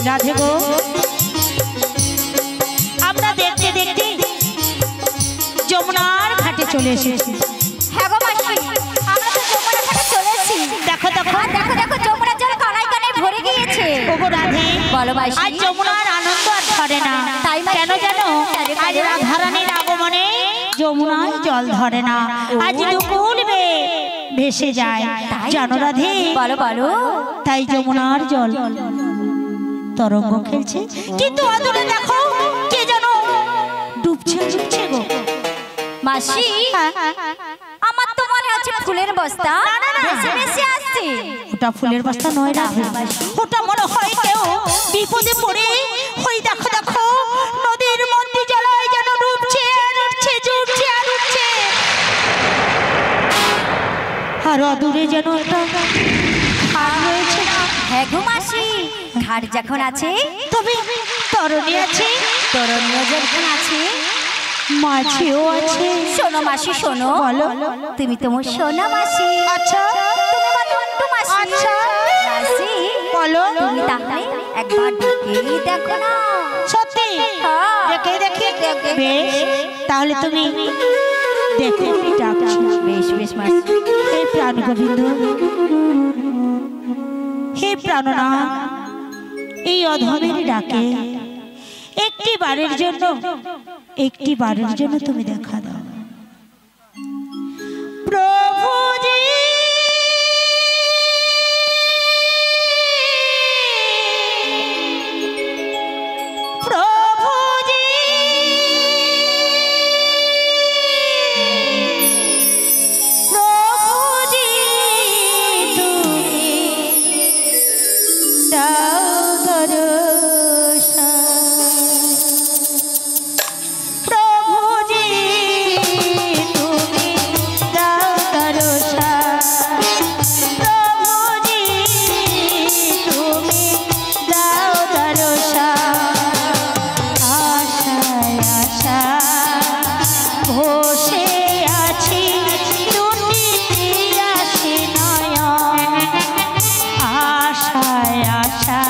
রাধে গো, আমরা দেখতে দেখতে যমুনার ঘাটে চলে এসেছি। হ্যাঁ গো মাসি, আমরা তো যমুনার ঘাটে চলে এসেছি। দেখো দেখো দেখো দেখো, যমুনার জল কানায় কানায় ভরে গিয়েছে। ওগো রাধে, বলো মাসি, আজ যমুনার আনন্দ আর ধরে না। তাই কেন জানো? আজ রাধারানীর আগমনে যমুনায় জল ধরে না, আজ দুকুল ভেসে যায়। জানো রাধে? বলো বলো। তাই যমুনার জল তরঙ্গ খেলছে, কিন্তু আদরে দেখো কে যেন ডুবছে ডুবছে গো মাসি। আমার তো মনে হচ্ছে ফুলের বস্তা ভেসে ভেসে আসছে। ওটা ফুলের বস্তা নয় রাধে, ওটা মনে হয় কেউ বিপদে পড়ে ওই দেখো দেখো নদীর মধ্যে জলায় যেন ডুবছে আর উঠছে, ডুবছে আর উঠছে। আর অদূরে যেন একটা ঘাট রয়েছে। হ্যাঁ গো মাসি, ঘাট যখন আছে তবে তরণী আছে, তরুণীও যখন আছে, মাছিও আছে। শোনো মাসি শোনো, বলো। তুমি তো মোর সোনা মাসি। আচ্ছা, তুমি আমার টুনটু মাসি। আচ্ছা। মাসি বলো। তুমি তাহলে একবার ডেকেই দেখো না। সত্যি? হ্যাঁ। দেখে দেখে বেশ, তাহলে তুমি দেখো আমি ডাকছি। বেশ বেশ মাসি। হে প্রাণ গোবিন্দ, হে প্রাণনা, এই অধমের ডাকে একটি বারের জন্য, একটি বারের জন্য তুমি দেখা দাও প্রভুজি। প্রভুজি, প্রভুজি, তুমি দাও দর্শন। প্রভুজি, তুমি দাও দর্শন। প্রভুজি, তুমি দাও দর্শন। আশায় আশা বসে আছি, দুটি আসি নয়ন। আশায় আশা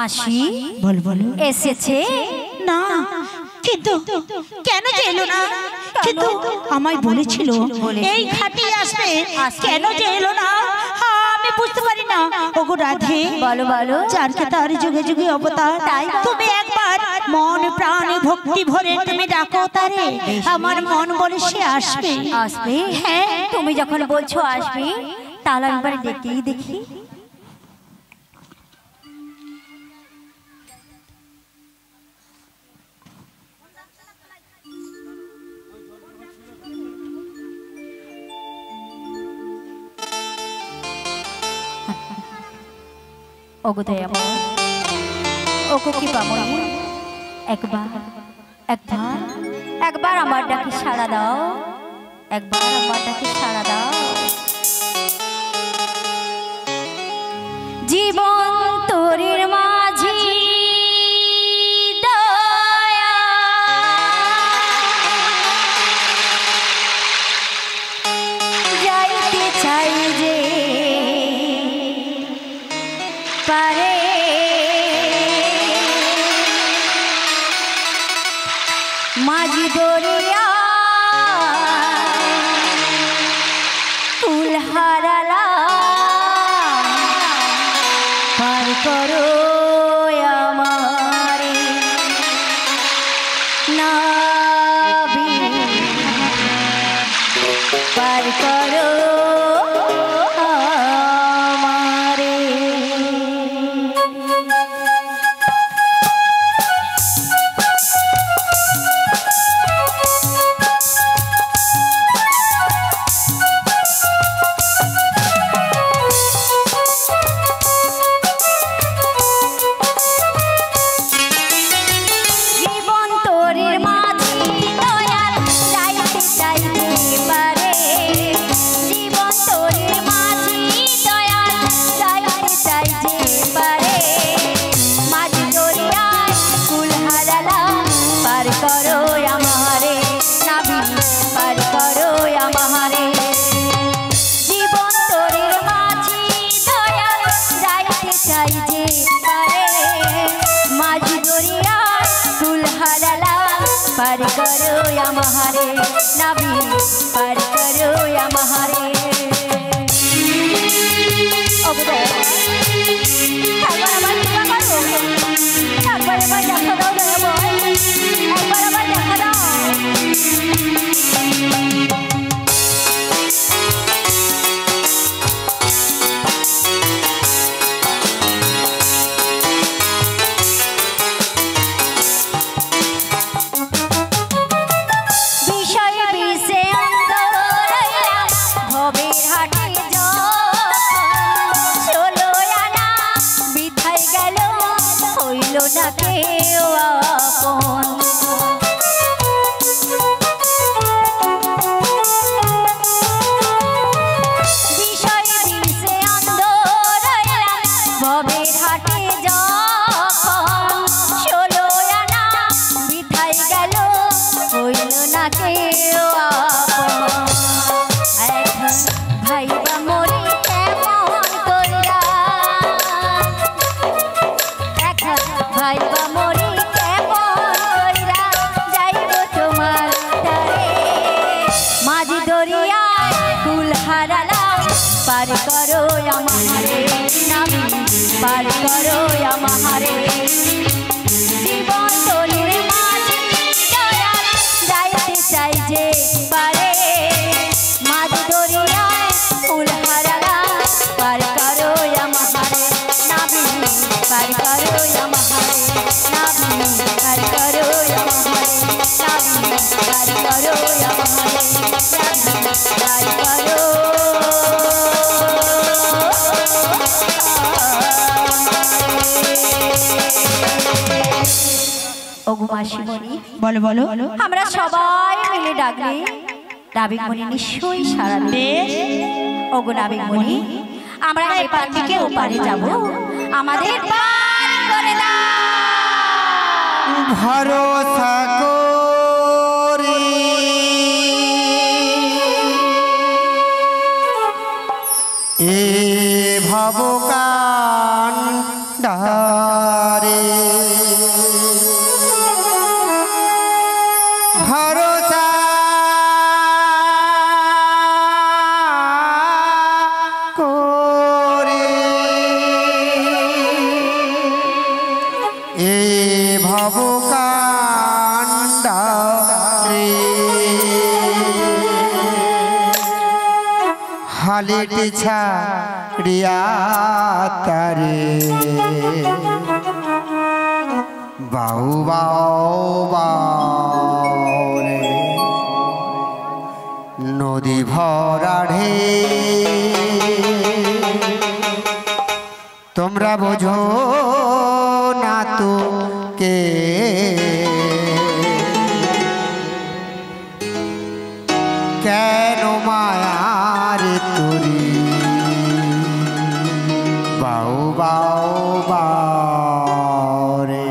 মাসি বল বলো এসেছে না, কিন্তু কেন যে এলো না? কিন্তু আমায় বলেছিল এই ঘাটে আসবে, কেন যে এলো না আমি বুঝতে পারি না। ওগো রাধে, বলো বলো। যারকে তার যুগে যুগে অবতার, তুমি একবার মন প্রাণ ভক্তি ভরে তুমি ডাকো তারে, আমার মন বলে সে আসবে। আসবে? হ্যাঁ, তুমি যখন বলছো আসবে, তাহলে একবার ডেকেই দেখি। ওগো দয়াময়, ওগো কি বামনি, একবার একবার একবার আমার ডাকে সাড়া দাও, একবার আমার ডাকে সাড়া দাও। জীবন তোরের মাঝি দয়া, যাইতে চাই যে পারে, মাঝি দরিয়া কুল হারালা, পার করো আমারে নাবি, পার করো আমারে। জীবন তোরের মাঝি দয়াল, যাইতে চাইতে পারে, জীবন তোরের মাঝি দয়াল, যাইতে চাইতে পারে, মাঝি দরিয়ায় কুল হারালা, পার করো আমারে নাবি, পার করো আমারে। জীবন তোরের মাঝি দয়াল, যাইতে চাইতে পারে, মাঝি দরিয়ায় কুল হারালা, পার করো আমারে নাবি, পার করো আমারে। একবার আমার কৃপা করো, একবার আমার দেখা দাও দয়াময়, একবার আমার দেখা দাও। বিষয় বিষে অন্ধ রইলাম, ভবের হাটে চলো আনা বিথায় গেল, হইল না কেউ আপন। বিষয় বিষে অন্ধ রইলাম, ভবের হাটে যখন চলো আনা বিথায় গেল, হইল না কেউ আপন। এখন ভাইবা মরি কেমন কইরা, এখন ভাইবা মরি কেমন কইরা, যাইব তোমার দ্বারে, মাঝি দরিয়ায় কুল হারালাম, পার করো আমারে নাবি, পার করো আমারে। জীবন তোরের মাঝি দয়াল, যাইতে চাই যে পারে, মাঝি দরিয়ায় কুল হারালা, পার করো আমারে নাবি, পার করো আমারে নাবি, পার করো আমারে নাবি, পার করো আমারে নাবি, পার করো। ওগো মাসিমণি, বলো বলো। আমরা সবাই মিলে ডাকলে নাবিকমণি নিশ্চয়ই সাড়া দেবে। ওগো নাবিকমণি, আমরা এপার থেকে ওপারে যাব, আমাদের পার করে দাও। ভরসা করি এ ভবকান ডার ভব কান্ডারে হালিটি ছাড়িয়া তারে বাউ বাউ বাউ রে নদী ভরা ঢে তোমরা বোঝো না তো কে কেন মায়ার তুরি বাউ বাউ বাউ রে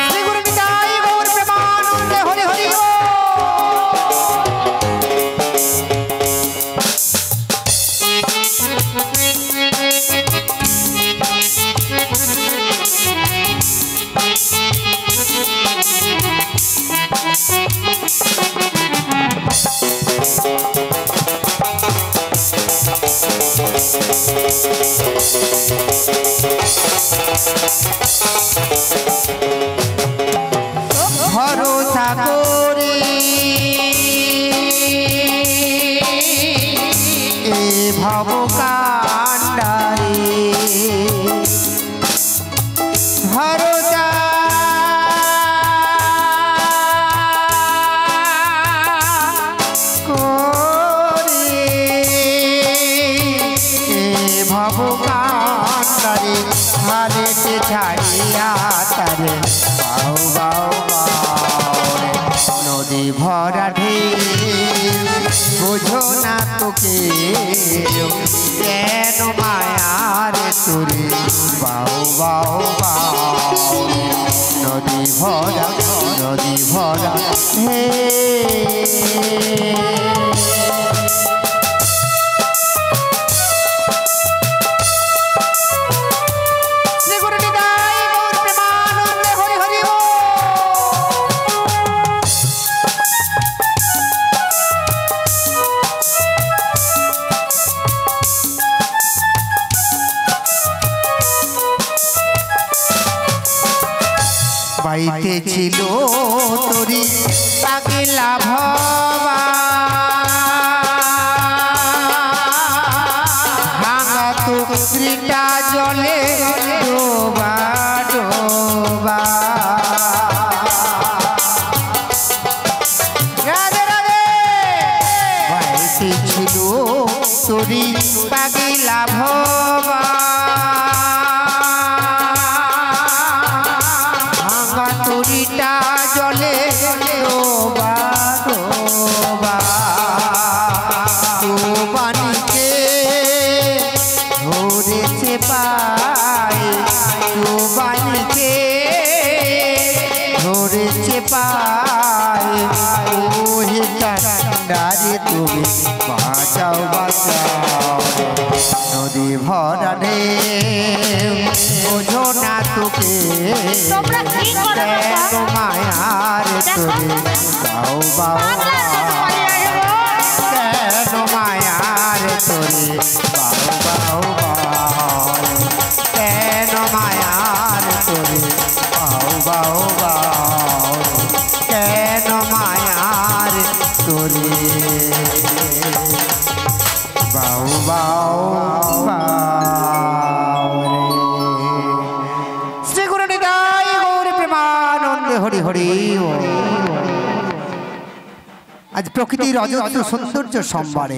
শ্রী গুরু নিতাই গৌর প্রেমানন্দে হরি হরি ভরসা করি এ ভব কান্ডারে ভরসা করি এ ভব কান্ডারে হালেতে ছাড়িয়া তারে বাউ বাউ নদী ভরা ঢেউ বোঝো না তোকে কেন মায়ার তোরে বাউ বাউ বাউ নদী ভরা হে বাইতে ছিল তোরি পাগলা ভবা ভাঙা তুকরিটা জলে ডোবা ডোবা রাধে রাধে বাইতে ছিল তোরি পাগলা ভবা তুরিটা জলে ডোবা ডোবা ডোবানিকে ধরেছে পায় ডোবানিকে ধরেছে পায় ওহে কান্ডারে তুমি বাঁচাও বাঁচাও নদী ভরা ঢেউ বোঝো না তোকে কেন মায়ার তোরে বাউ বাউ কেন মায়ার তোরে বাউ বাউ বাউ কেন মায়ার তোরে বাউ বাউ বাউ কেন মায়ার তোরে বাউ বাউ শ্রী গুরু নিতাই গৌর প্রেমানন্দে হরি হরি আজ প্রকৃতির অজস্র সৌন্দর্য সম্ভারে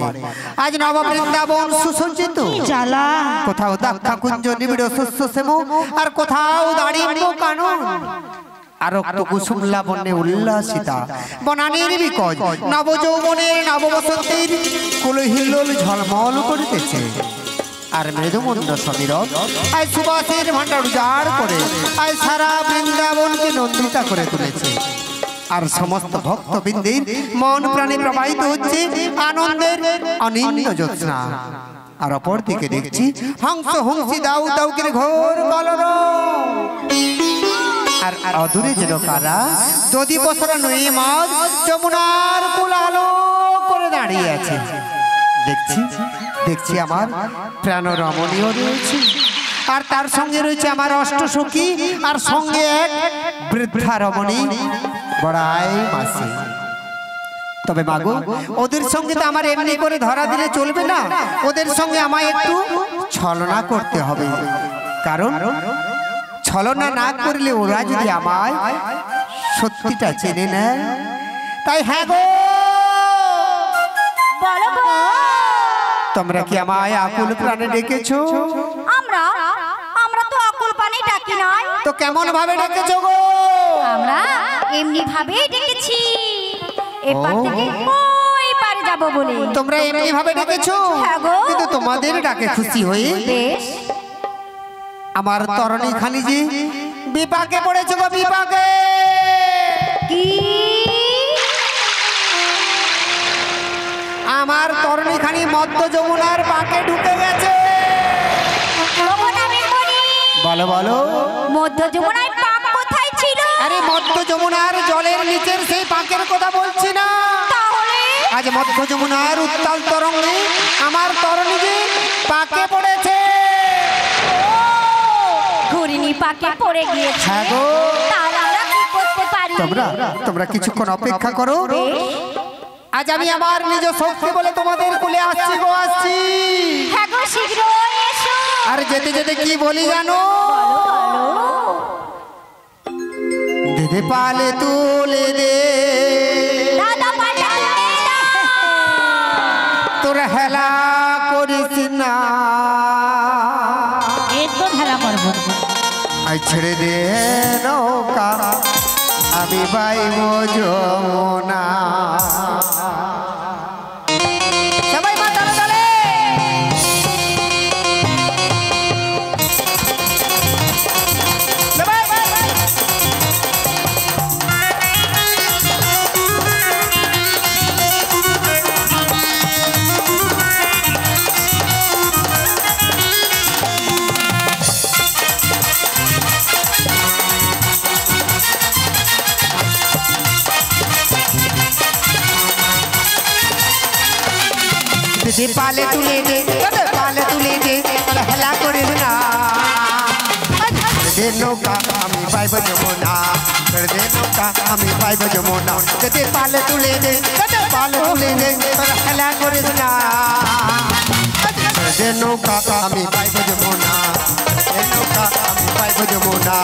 আজ নব বৃন্দাবন সুসজ্জিত জ্বালা কোথাও দাক্ষা কুঞ্জ নিবিড় শস্য শ্যাম আর কোথাও দাঁড়িয়ে কানন আর কুসুম লাবণ্যে উল্লাসিতা বনানীর বিকজ নব যৌবনের নব বসন্তের কুলহিল্লোল ঝলমল করিতেছে আর মৃদুমন্দ সমীরণ আজ সুবাসের ভান্ডার উজাড় করে আজ সারা বৃন্দাবনকে নন্দিতা করে তুলেছে আর সমস্ত ভক্তবৃন্দের মন প্রাণে প্রবাহিত হচ্ছে আনন্দের অনিন্দ জ্যোৎস্না আর অপর দিকে দেখছি হংস হংসী দাউ দাউ করে ঘোর কলরব আর অদূরে যেন কারা দধি বসরা নই মাছ যমুনার কুল আলো করে দাঁড়িয়ে আছে দেখছি দেখছি আমার প্রাণ রমণীয় রয়েছে আর তার সঙ্গে রয়েছে আমার অষ্টসখী আর সঙ্গে এক বৃদ্ধা রমণী বড়াই মাসি। তবে মাগো ওদের সঙ্গে তো আমার এমনি করে ধরা দিলে চলবে না, ওদের সঙ্গে আমায় একটু ছলনা করতে হবে। কারণ ছলনা না করলে ওরা যদি আমায় সত্যিটা চেনে নেয়। তাই হ্যাঁ গো, বলো গো, তোমরা কি আমায় আকুল প্রাণে ডেকেছো? আমরা তো আকুল পানি ডাকি নাই। তো কেমন ভাবে ডেকেছো গো? আমরা এমনি ভাবেই ডেকেছি, এপার থেকে ওই পারে যাব বলে। তোমরা এমনি ভাবে ডেকেছো? হ্যাঁ গো। কিন্তু তোমাদের ডাকে খুশি হই বেশ, আমার তরণী খানি জি বিপাকে পড়েছে গো, বিপাকে। কি আমার তরণী খানি মধ্য যমুনার পাকে ঢুকে গেছে। বলো বলো, মধ্য যমুনায় পাক কোথায় ছিল? আরে মধ্য যমুনার জলের নিচের সেই পাকের কথা বলছি না। তাহলে আজ মধ্য যমুনার উত্তাল তরঙ্গে আমার তরণী জি পাকে পড়েছে। ঘুরিনি পাকে পড়ে গিয়েছে। হ্যাঁ গো। তাহলে আমরা কি করতে পারি? তোমরা কিছুক্ষণ অপেক্ষা করো। আজ আমি আমার নিজ শক্তি বলে তোমাদের কোলে আসছি গো, আসছি। হ্যাঁ গো, শীঘ্র এসো। আর যেতে যেতে কি বলি জানো? দিদি পালে তুলে দে, দাদা পালে তুলে দাও। তোর হেলা করিস না, একদম হেলা করবো। আই ছেড়ে দে নৌকা, আমি বাইব যমুনা। সবাই মা তালে তালে। দিদি পালে তুলে দে, পালে তুলে দে, হেলা করিস না। দে নৌকা আমি পাইব যমুনা, দে নৌকা আমি পাইব যমুনা। দিদি পালে তুলে দে, পালে তুলে দে, হেলা করিস না। দে নৌকা আমি পাইব যমুনা, দে নৌকা আমি পাইব যমুনা।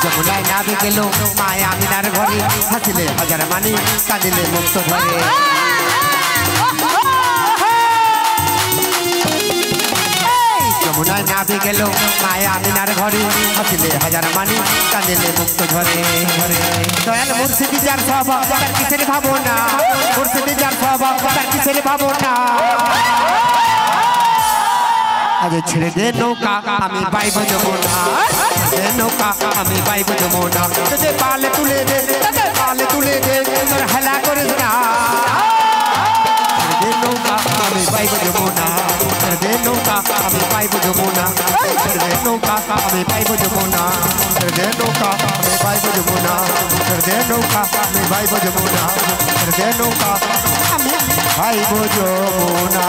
যমুনায় নাবে গেল মায়া মিনার ঘরে, হাসিলে হাজার মানি, কাঁদিলে মুক্ত ধরে। যমুনায় নাবে গেল মায়া মিনার ঘরে, হাসিলে হাজার মানি, কাঁদিলে মুক্ত ধরে। দয়াল মুর্শিদি যার স্বভাব তার কিসের ভাবনা, মুর্শিদি যার স্বভাব তার কিসের ভাবনা। আজ ছেড়ে দে নৌকা আমি বাইব যমুনা, দে নৌকা আমি বাইব যমুনা। দে পালে তুলে দে, পালে তুলে দে, তোর হেলা করিস না। দে নৌকা আমি বাইব যমুনা, দে নৌকা আমি বাইব যমুনা, দে নৌকা আমি বাইব যমুনা, দে নৌকা আমি বাইব যমুনা, দে নৌকা আমি বাইব যমুনা, দে নৌকা আমি বাইব যমুনা।